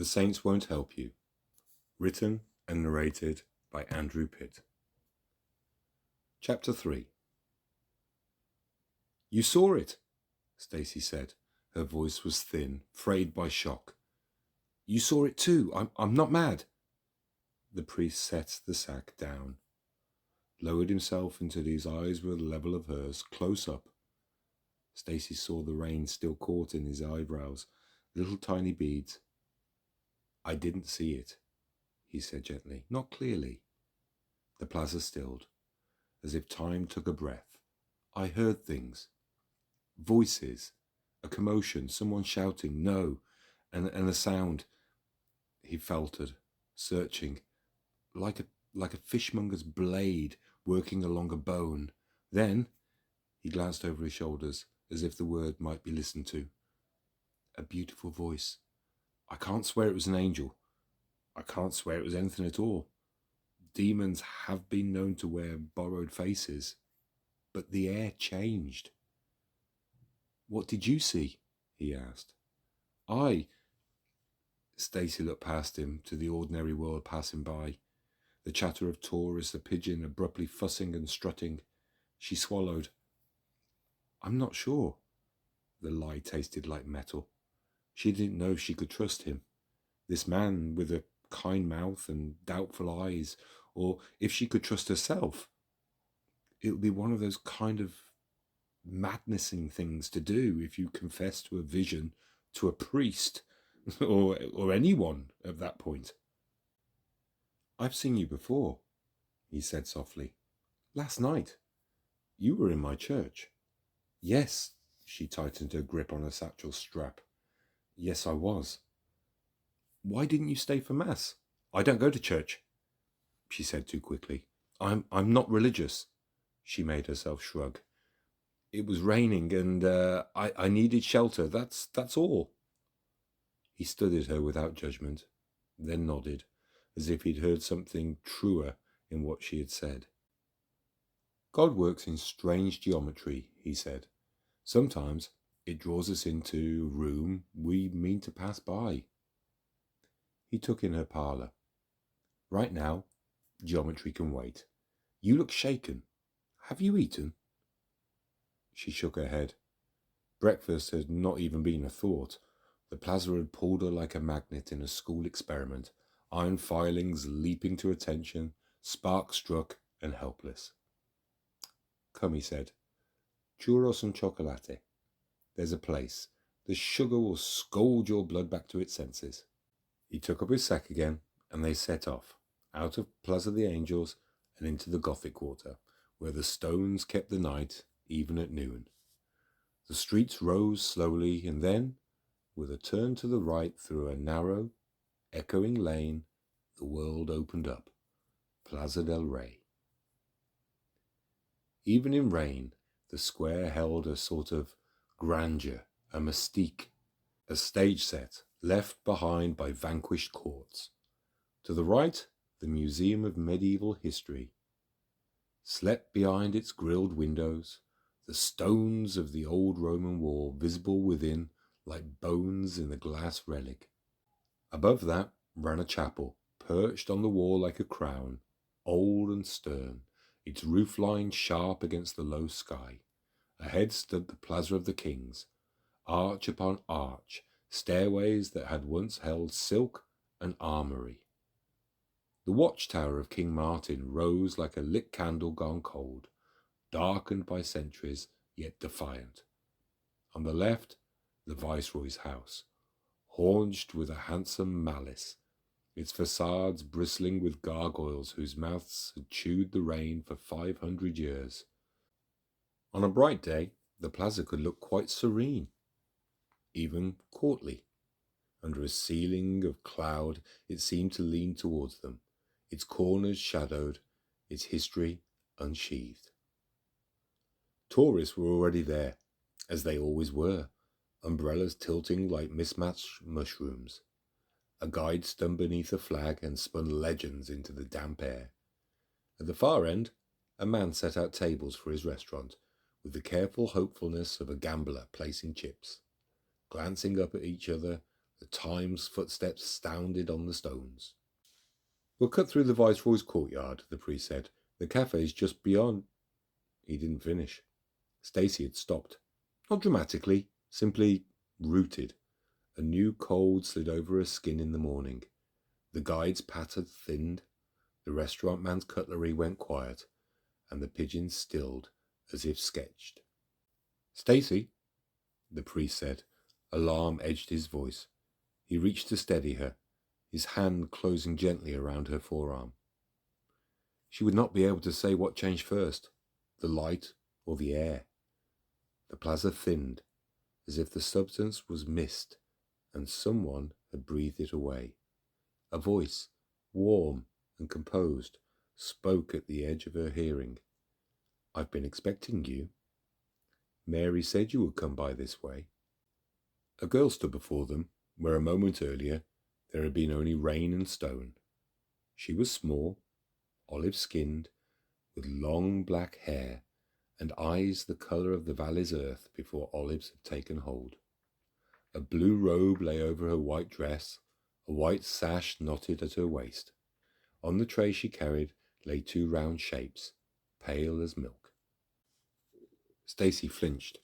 The Saints Won't Help You. Written and narrated by Andrew Pitt. Chapter 3. You saw it, Stacey said. Her voice was thin, frayed by shock. You saw it too. I'm not mad. The priest set the sack down, lowered himself until his eyes were the level of hers, close up. Stacey saw the rain still caught in his eyebrows, little tiny beads. I didn't see it, he said gently, not clearly. The plaza stilled, as if time took a breath. I heard things. Voices, a commotion, someone shouting, no, and a sound. He faltered, searching, like a fishmonger's blade working along a bone. Then he glanced over his shoulders, as if the word might be listened to. A beautiful voice. I can't swear it was an angel. I can't swear it was anything at all. Demons have been known to wear borrowed faces, but the air changed. What did you see? He asked. Stacey looked past him to the ordinary world passing by, the chatter of tourists, a pigeon abruptly fussing and strutting. She swallowed. I'm not sure. The lie tasted like metal. She didn't know if she could trust him, this man with a kind mouth and doubtful eyes, or if she could trust herself. It would be one of those kind of madnessing things to do if you confess to a vision to a priest or anyone at that point. I've seen you before, he said softly. Last night. You were in my church. Yes, she tightened her grip on her satchel strap. Yes, I was. Why didn't you stay for Mass? I don't go to church, she said too quickly. I'm not religious. She made herself shrug. It was raining and I needed shelter. That's all. He studied her without judgment, then nodded, as if he'd heard something truer in what she had said. God works in strange geometry, he said. Sometimes it draws us into a room we mean to pass by. He took in her parlour. Right now, geometry can wait. You look shaken. Have you eaten? She shook her head. Breakfast had not even been a thought. The plaza had pulled her like a magnet in a school experiment, iron filings leaping to attention, sparks struck and helpless. Come, he said. Churros and chocolate. There's a place. The sugar will scold your blood back to its senses. He took up his sack again, and they set off, out of Plaza the Angels and into the Gothic quarter, where the stones kept the night, even at noon. The streets rose slowly, and then, with a turn to the right through a narrow, echoing lane, the world opened up. Plaza del Rey. Even in rain, the square held a sort of grandeur, a mystique, a stage set left behind by vanquished courts. To the right, the Museum of Medieval History. Slept behind its grilled windows, the stones of the old Roman wall visible within like bones in a glass relic. Above that ran a chapel, perched on the wall like a crown, old and stern, its roof line sharp against the low sky. Ahead stood the Plaza of the Kings, arch upon arch, stairways that had once held silk and armoury. The watchtower of King Martin rose like a lit candle gone cold, darkened by centuries, yet defiant. On the left, the Viceroy's house, haunched with a handsome malice, its facades bristling with gargoyles whose mouths had chewed the rain for 500 years. On a bright day, the plaza could look quite serene, even courtly. Under a ceiling of cloud, it seemed to lean towards them, its corners shadowed, its history unsheathed. Tourists were already there, as they always were, umbrellas tilting like mismatched mushrooms. A guide stood beneath a flag and spun legends into the damp air. At the far end, a man set out tables for his restaurant, with the careful hopefulness of a gambler placing chips. Glancing up at each other, The time's footsteps sounded on the stones. "We'll cut through the Viceroy's courtyard," the priest said. "The cafe's just beyond." He didn't finish. Stacey had stopped. Not dramatically, simply rooted. A new cold slid over her skin in the morning. The guide's patter thinned. The restaurant man's cutlery went quiet, and the pigeons stilled as if sketched. "Stacey," the priest said. Alarm edged his voice. He reached to steady her, his hand closing gently around her forearm. She would not be able to say what changed first, the light or the air. The plaza thinned, as if the substance was mist, and someone had breathed it away. A voice, warm and composed, spoke at the edge of her hearing. "I've been expecting you. Mary said you would come by this way." A girl stood before them, where a moment earlier there had been only rain and stone. She was small, olive-skinned, with long black hair and eyes the colour of the valley's earth before olives had taken hold. A blue robe lay over her white dress, a white sash knotted at her waist. On the tray she carried lay 2 round shapes, pale as milk. Stacey flinched.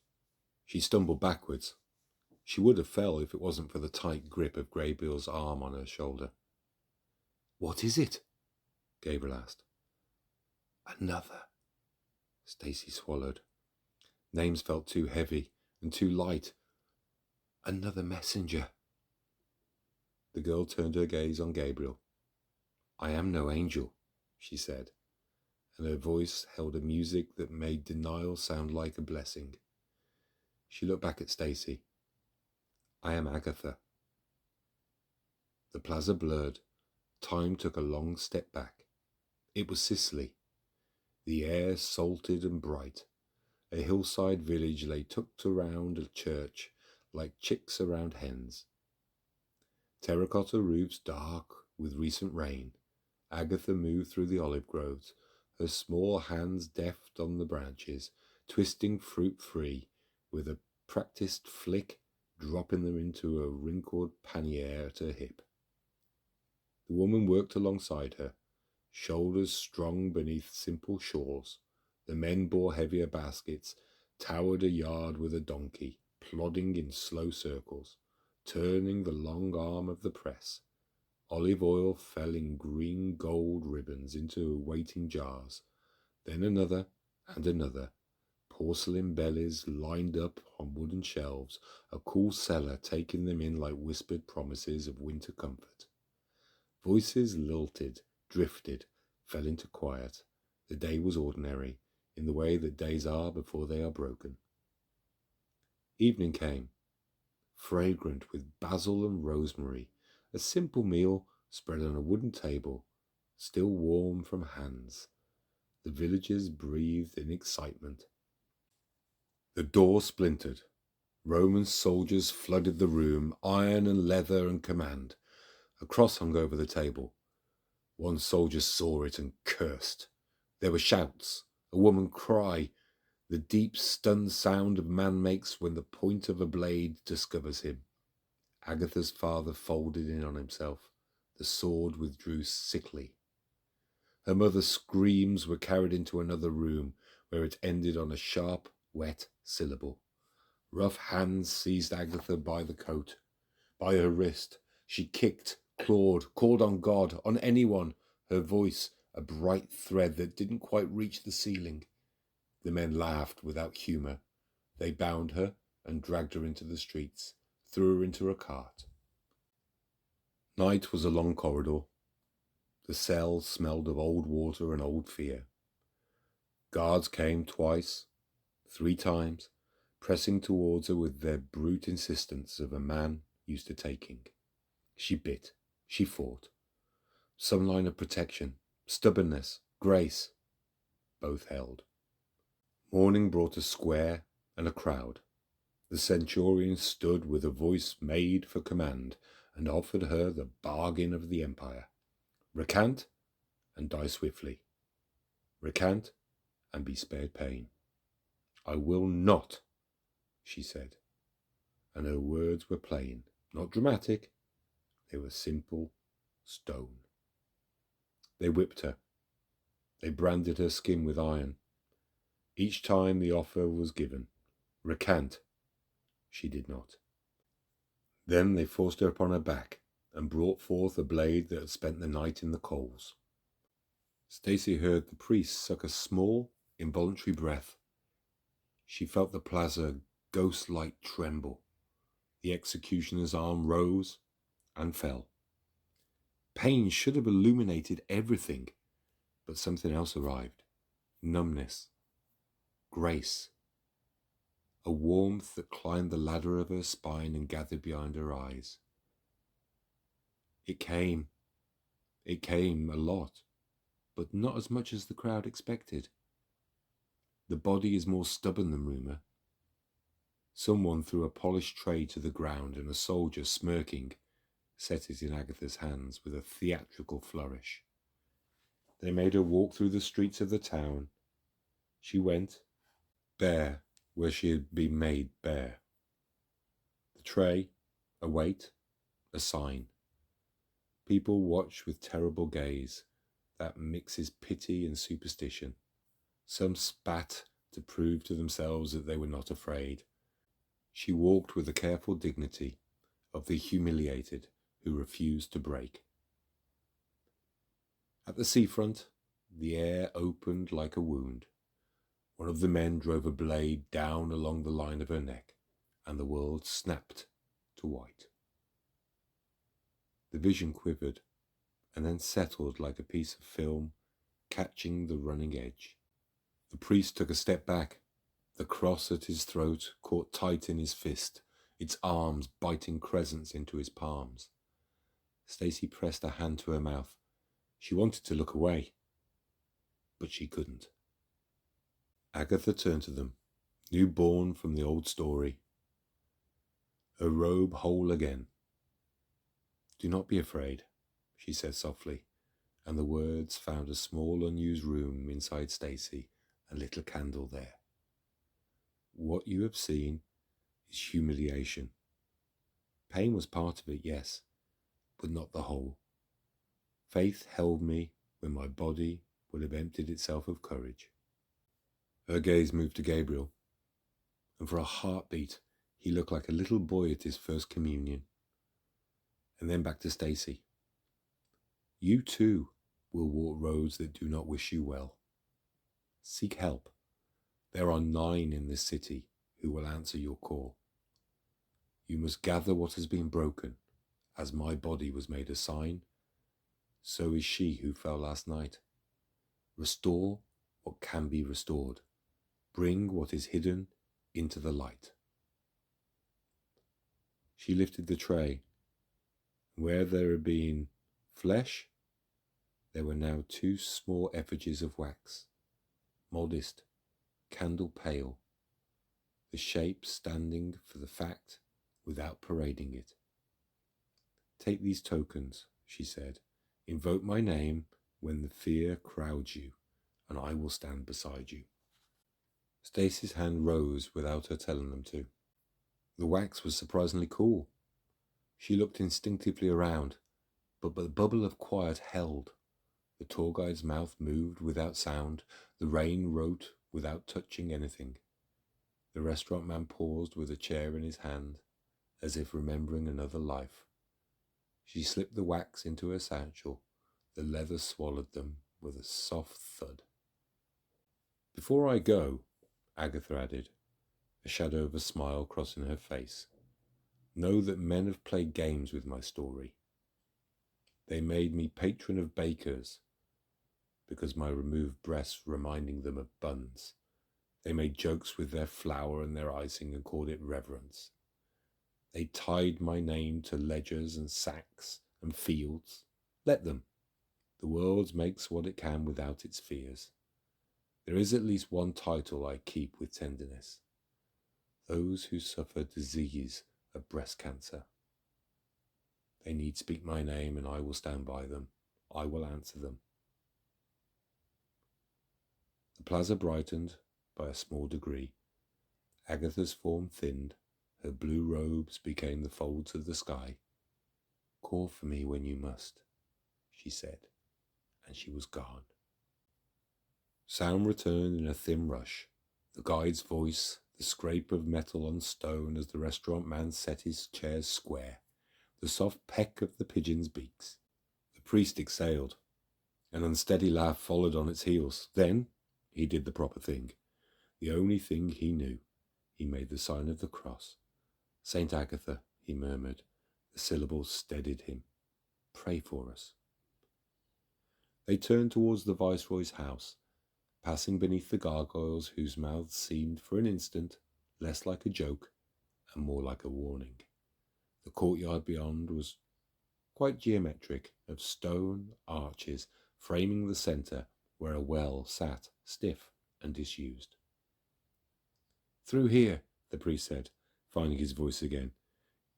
She stumbled backwards. She would have fell if it wasn't for the tight grip of Gabriel's arm on her shoulder. "What is it?" Gabriel asked. "Another." Stacey swallowed. Names felt too heavy and too light. "Another messenger." The girl turned her gaze on Gabriel. "I am no angel," she said, and her voice held a music that made denial sound like a blessing. She looked back at Stacey. "I am Agatha." The plaza blurred. Time took a long step back. It was Sicily. The air salted and bright. A hillside village lay tucked around a church like chicks around hens. Terracotta roofs dark with recent rain. Agatha moved through the olive groves, her small hands deft on the branches, twisting fruit free, with a practiced flick dropping them into a wrinkled pannier at her hip. The woman worked alongside her, shoulders strong beneath simple shawls. The men bore heavier baskets, towered a yard with a donkey, plodding in slow circles, turning the long arm of the press. Olive oil fell in green gold ribbons into waiting jars, then another and another. Porcelain bellies lined up on wooden shelves, a cool cellar taking them in like whispered promises of winter comfort. Voices lilted, drifted, fell into quiet. The day was ordinary, in the way that days are before they are broken. Evening came, fragrant with basil and rosemary, a simple meal spread on a wooden table, still warm from hands. The villagers breathed in excitement. The door splintered. Roman soldiers flooded the room, iron and leather and command. A cross hung over the table. One soldier saw it and cursed. There were shouts, a woman cry, the deep stunned sound a man makes when the point of a blade discovers him. Agatha's father folded in on himself. The sword withdrew sickly. Her mother's screams were carried into another room, where it ended on a sharp, wet syllable. Rough hands seized Agatha by the coat, by her wrist. She kicked, clawed, called on God, on anyone, her voice a bright thread that didn't quite reach the ceiling. The men laughed without humour. They bound her and dragged her into the streets, threw her into a cart. Night was a long corridor. The cell smelled of old water and old fear. Guards came twice, 3 times, pressing towards her with their brute insistence of a man used to taking. She bit. She fought. Some line of protection, stubbornness, grace, both held. Morning brought a square and a crowd. The centurion stood with a voice made for command and offered her the bargain of the empire. Recant and die swiftly. Recant and be spared pain. "I will not," she said, and her words were plain, Not dramatic, they were simple stone. They whipped her. They branded her skin with iron. Each time the offer was given, recant, she did not. Then they forced her upon her back and brought forth a blade that had spent the night in the coals. Stacey heard the priest suck a small, involuntary breath. She felt the plaza ghost-like tremble. The executioner's arm rose and fell. Pain should have illuminated everything, but something else arrived. Numbness. Grace. A warmth that climbed the ladder of her spine and gathered behind her eyes. It came a lot, but not as much as the crowd expected. The body is more stubborn than rumour. Someone threw a polished tray to the ground, and a soldier, smirking, set it in Agatha's hands with a theatrical flourish. They made her walk through the streets of the town. She went, bare where she had been made bare. The tray, a weight, a sign. People watch with terrible gaze that mixes pity and superstition. Some spat to prove to themselves that they were not afraid. She walked with the careful dignity of the humiliated who refused to break. At the seafront, the air opened like a wound. One of the men drove a blade down along the line of her neck, and the world snapped to white. The vision quivered, and then settled like a piece of film, catching the running edge. The priest took a step back. The cross at his throat caught tight in his fist, its arms biting crescents into his palms. Stacey pressed a hand to her mouth. She wanted to look away, but she couldn't. Agatha turned to them, newborn from the old story, her robe whole again. "Do not be afraid," she said softly, and the words found a small unused room inside Stacey, a little candle there. "What you have seen is humiliation. Pain was part of it, yes, but not the whole. Faith held me when my body would have emptied itself of courage." Her gaze moved to Gabriel, and for a heartbeat he looked like a little boy at his first communion. And then back to Stacey. "You too will walk roads that do not wish you well. Seek help. There are 9 in this city who will answer your call. You must gather what has been broken. As my body was made a sign, so is she who fell last night. Restore what can be restored. Bring what is hidden into the light." She lifted the tray. Where there had been flesh, there were now 2 small effigies of wax, modest, candle pale, the shape standing for the fact without parading it. "Take these tokens," she said. "Invoke my name when the fear crowds you, and I will stand beside you." Stacey's hand rose without her telling them to. The wax was surprisingly cool. She looked instinctively around, but the bubble of quiet held. The tour guide's mouth moved without sound. The rain wrote without touching anything. The restaurant man paused with a chair in his hand, as if remembering another life. She slipped the wax into her satchel. The leather swallowed them with a soft thud. "Before I go," Agatha added, a shadow of a smile crossing her face, "know that men have played games with my story. They made me patron of bakers because my removed breasts reminding them of buns. They made jokes with their flour and their icing and called it reverence. They tied my name to ledgers and sacks and fields. Let them. The world makes what it can without its fears. There is at least one title I keep with tenderness: those who suffer disease of breast cancer. They need speak my name, and I will stand by them. I will answer them." The plaza brightened by a small degree. Agatha's form thinned, Her blue robes became the folds of the sky. "Call for me when you must," she said, and she was gone. Sound returned in a thin rush. The guide's voice, the scrape of metal on stone as the restaurant man set his chairs square, the soft peck of the pigeons' beaks. The priest exhaled. An unsteady laugh followed on its heels. Then he did the proper thing, the only thing he knew. He made the sign of the cross. "Saint Agatha," he murmured. The syllables steadied him. "Pray for us." They turned towards the Viceroy's house, passing beneath the gargoyles whose mouths seemed for an instant less like a joke and more like a warning. The courtyard beyond was quite geometric, of stone arches framing the centre where a well sat, stiff and disused. "Through here," the priest said, finding his voice again.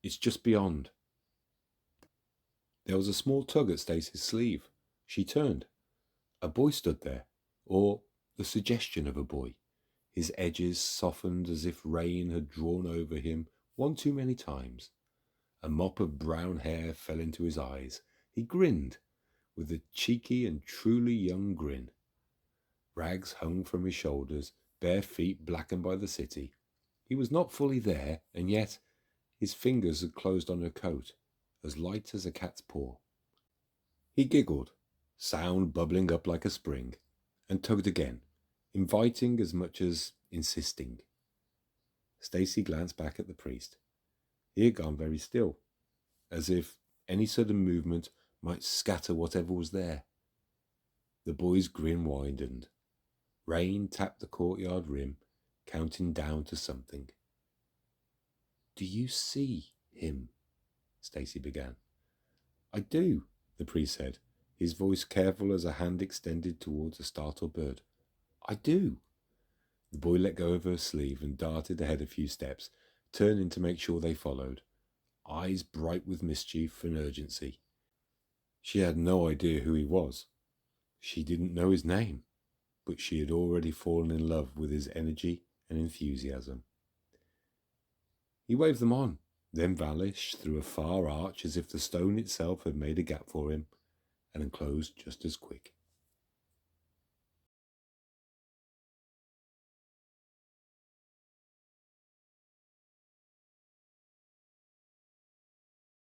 "It's just beyond." There was a small tug at Stacey's sleeve. She turned. A boy stood there, or the suggestion of a boy, his edges softened as if rain had drawn over him one too many times. A mop of brown hair fell into his eyes. He grinned, with a cheeky and truly young grin. Rags hung from his shoulders, bare feet blackened by the city. He was not fully there, and yet his fingers had closed on her coat, as light as a cat's paw. He giggled, sound bubbling up like a spring, and tugged again, inviting as much as insisting. Stacey glanced back at the priest. He had gone very still, as if any sudden movement might scatter whatever was there. The boy's grin widened. Rain tapped the courtyard rim, counting down to something. "Do you see him?" Stacey began. "I do," the priest said, his voice careful as a hand extended towards a startled bird. "I do." The boy let go of her sleeve and darted ahead a few steps, turning to make sure they followed, eyes bright with mischief and urgency. She had no idea who he was. She didn't know his name, but she had already fallen in love with his energy and enthusiasm. He waved them on, then vanished through a far arch as if the stone itself had made a gap for him, and closed just as quick.